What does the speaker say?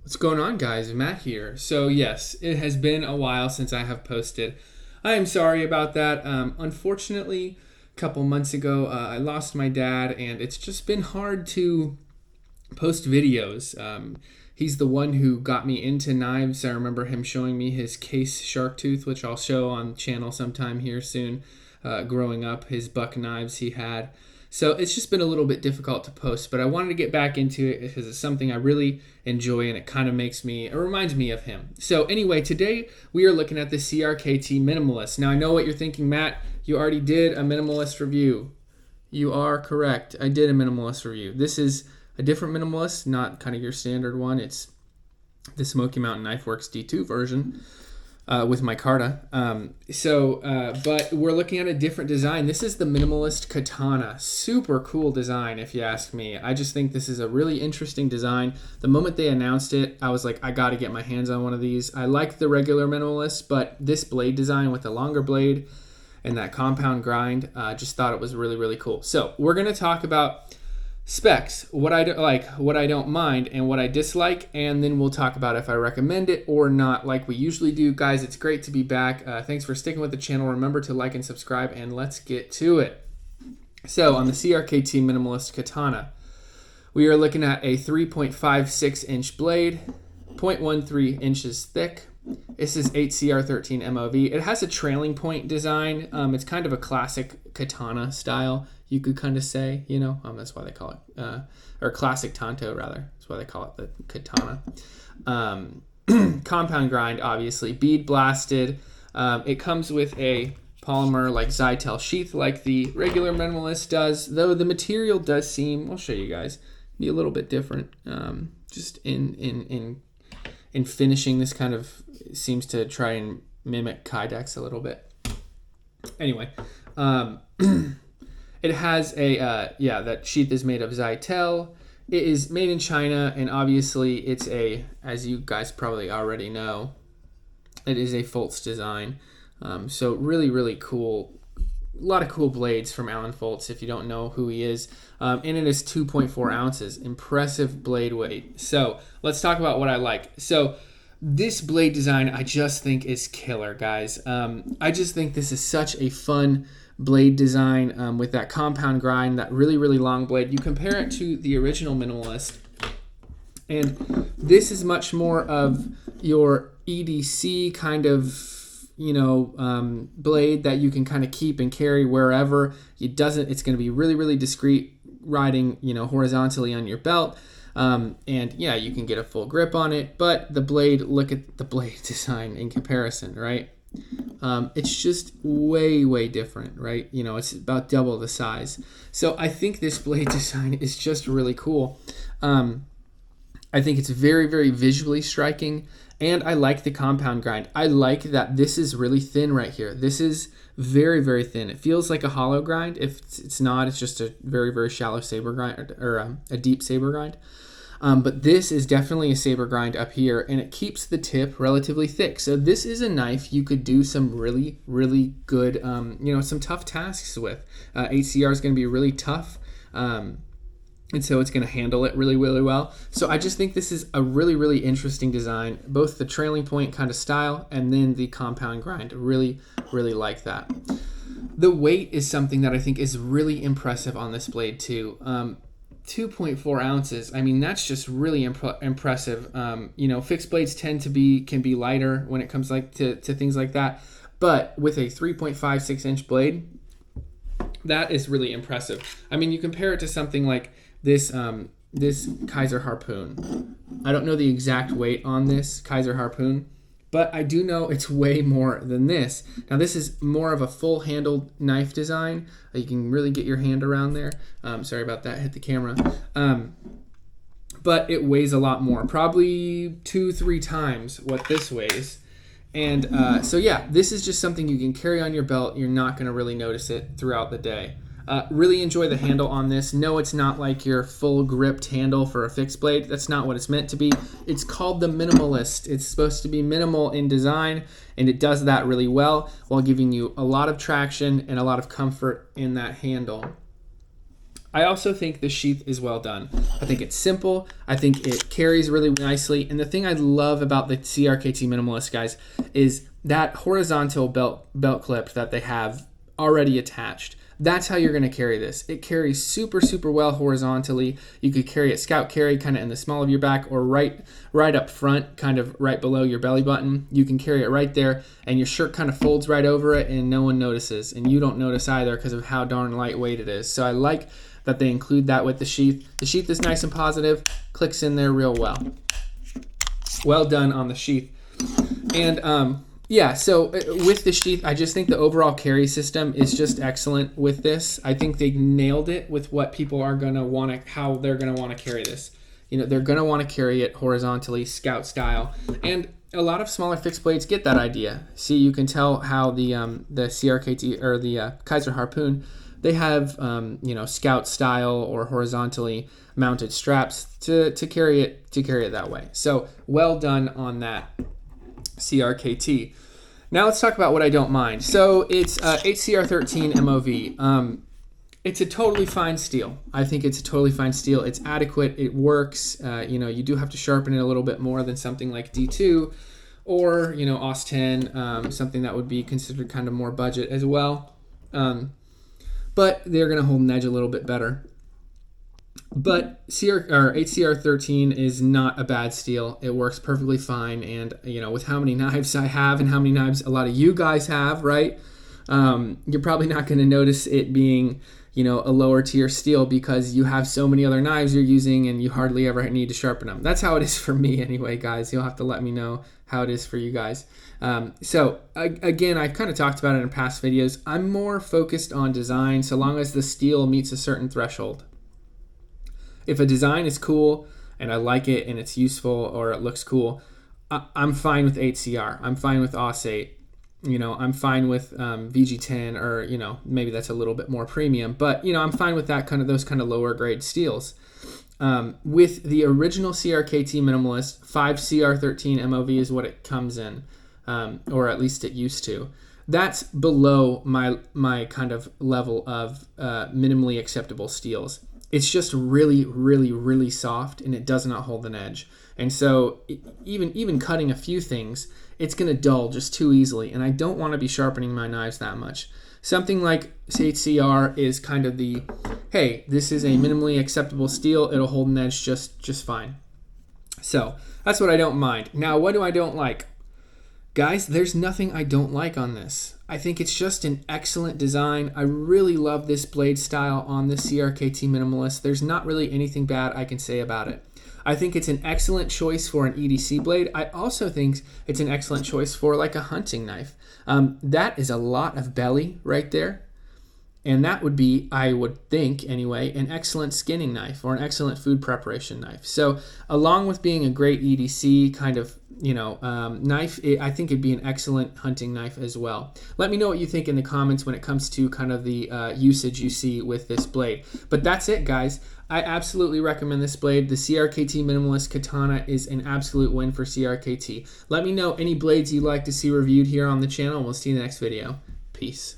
What's going on, guys? Matt here. So yes, it has been a while since I have posted. I am sorry about that. Unfortunately, a couple months ago, I lost my dad, and it's just been hard to post videos. He's the one who got me into knives. I remember him showing me his case shark tooth, which I'll show on the channel sometime here soon. Growing up, his buck knives he had. So it's just been a little bit difficult to post, but I wanted to get back into it because it's something I really enjoy, and it kind of reminds me of him. So anyway, today we are looking at the CRKT Minimalist. Now I know what you're thinking, Matt, you already did a minimalist review. You are correct. I did a minimalist review. This is a different minimalist, not kind of your standard one. It's the Smoky Mountain Knife Works D2 version. With micarta. But we're looking at a different design. This is the Minimalist Katana. Super cool design, if you ask me. I just think this is a really interesting design. The moment they announced it, I was like, I got to get my hands on one of these. I like the regular Minimalist, but this blade design with the longer blade and that compound grind, just thought it was really, really cool. So we're going to talk about specs, what I like, what I don't mind, and what I dislike, and then we'll talk about if I recommend it or not, like we usually do. Guys, it's great to be back. Thanks for sticking with the channel. Remember to like and subscribe, and let's get to it. So on the CRKT Minimalist Katana, we are looking at a 3.56 inch blade, 0.13 inches thick. This is 8CR13 MOV. It has a trailing point design. It's kind of a classic katana style, you could kind of say, you know, that's why they call it, or classic tanto rather. That's why they call it the katana. Compound grind, obviously, bead blasted. It comes with a polymer like Zytel sheath like the regular Minimalist does, though the material does seem, I'll show you guys, be a little bit different. Just in finishing, this kind of seems to try and mimic Kydex a little bit. Anyway, it has that sheath is made of Zytel. It is made in China, and obviously it's as you guys probably already know, it is a Foltz design. So really, really cool. A lot of cool blades from Alan Foltz, if you don't know who he is. And it is 2.4 ounces. Impressive blade weight. So let's talk about what I like. So this blade design I just think is killer, guys. I just think this is such a fun blade design with that compound grind, that really, really long blade. You compare it to the original Minimalist, and this is much more of your EDC kind of, blade that you can kind of keep and carry wherever. It's going to be really, really discreet riding, horizontally on your belt. And yeah, you can get a full grip on it, but the blade, look at the blade design in comparison, right? It's just way, way different, right? It's about double the size. So I think this blade design is just really cool. I think it's very, very visually striking, and I like the compound grind. I like that this is really thin right here. This is very, very thin. It feels like a hollow grind. If it's not, it's just a very, very shallow saber grind, or a deep saber grind. But this is definitely a saber grind up here, and it keeps the tip relatively thick. So this is a knife you could do some really, really good, some tough tasks with. 8CR is going to be really tough. And so it's going to handle it really, really well. So I just think this is a really, really interesting design, both the trailing point kind of style and then the compound grind. Really, really like that. The weight is something that I think is really impressive on this blade too. 2.4 ounces. I mean, that's just really impressive. Fixed blades can be lighter when it comes to things like that. But with a 3.56 inch blade, that is really impressive. I mean, you compare it to something like this Kaiser Harpoon. I don't know the exact weight on this Kaiser Harpoon, but I do know it's way more than this. Now, this is more of a full-handled knife design. You can really get your hand around there. Sorry about that, hit the camera. But it weighs a lot more, probably 2-3 times what this weighs. And so yeah, this is just something you can carry on your belt. You're not going to really notice it throughout the day. Really enjoy the handle on this. No, it's not like your full gripped handle for a fixed blade. That's not what it's meant to be. It's called the Minimalist. It's supposed to be minimal in design, and it does that really well while giving you a lot of traction and a lot of comfort in that handle. I also think the sheath is well done. I think it's simple. I think it carries really nicely. And the thing I love about the CRKT Minimalist, guys, is that horizontal belt clip that they have already attached. That's how you're going to carry this. It carries super, super well horizontally. You could carry it scout carry kind of in the small of your back, or right up front, kind of right below your belly button. You can carry it right there, and your shirt kind of folds right over it, and no one notices. And you don't notice either because of how darn lightweight it is. So I like that they include that with the sheath. The sheath is nice and positive, clicks in there real well. Well done on the sheath. And yeah, so with the sheath, I just think the overall carry system is just excellent with this. I think they nailed it with what people are going to want to, how they're going to want to carry this. You know, they're going to want to carry it horizontally, scout style. And a lot of smaller fixed blades get that idea. See, you can tell how the CRKT or the Kaiser Harpoon, they have, you know, scout style or horizontally mounted straps to carry it that way. So well done on that, CRKT. Now let's talk about what I don't mind. So it's HCR13 MOV. It's a totally fine steel. I think it's a totally fine steel. It's adequate. It works. You know, you do have to sharpen it a little bit more than something like D2 or, you know, AUS 10, something that would be considered kind of more budget as well. But they're going to hold an edge a little bit better. But HCR13 is not a bad steel. It works perfectly fine. And, you know, with how many knives I have and how many knives a lot of you guys have, right? You're probably not going to notice it being, you know, a lower tier steel because you have so many other knives you're using and you hardly ever need to sharpen them. That's how it is for me anyway, guys. You'll have to let me know how it is for you guys. Again, I've kind of talked about it in past videos. I'm more focused on design so long as the steel meets a certain threshold. If a design is cool and I like it and it's useful or it looks cool, I'm fine with HCR. I'm fine with AUS 8. You know, I'm fine with VG10, or, you know, maybe that's a little bit more premium. But, you know, I'm fine with that those kind of lower grade steels. With the original CRKT Minimalist, 5CR13 MOV is what it comes in, or at least it used to. That's below my kind of level of minimally acceptable steels. It's just really, really, really soft, and it does not hold an edge. And so even cutting a few things, it's going to dull just too easily, and I don't want to be sharpening my knives that much. Something like HCR is kind of the, hey, this is a minimally acceptable steel. It'll hold an edge just fine. So that's what I don't mind. Now, what do I don't like? Guys, there's nothing I don't like on this. I think it's just an excellent design. I really love this blade style on the CRKT Minimalist. There's not really anything bad I can say about it. I think it's an excellent choice for an EDC blade. I also think it's an excellent choice for like a hunting knife. That is a lot of belly right there. And that would be, I would think anyway, an excellent skinning knife or an excellent food preparation knife. So along with being a great EDC kind of, you know, knife, I think it'd be an excellent hunting knife as well. Let me know what you think in the comments when it comes to kind of the usage you see with this blade. But that's it, guys. I absolutely recommend this blade. The CRKT Minimalist Katana is an absolute win for CRKT. Let me know any blades you'd like to see reviewed here on the channel, and we'll see you in the next video. Peace.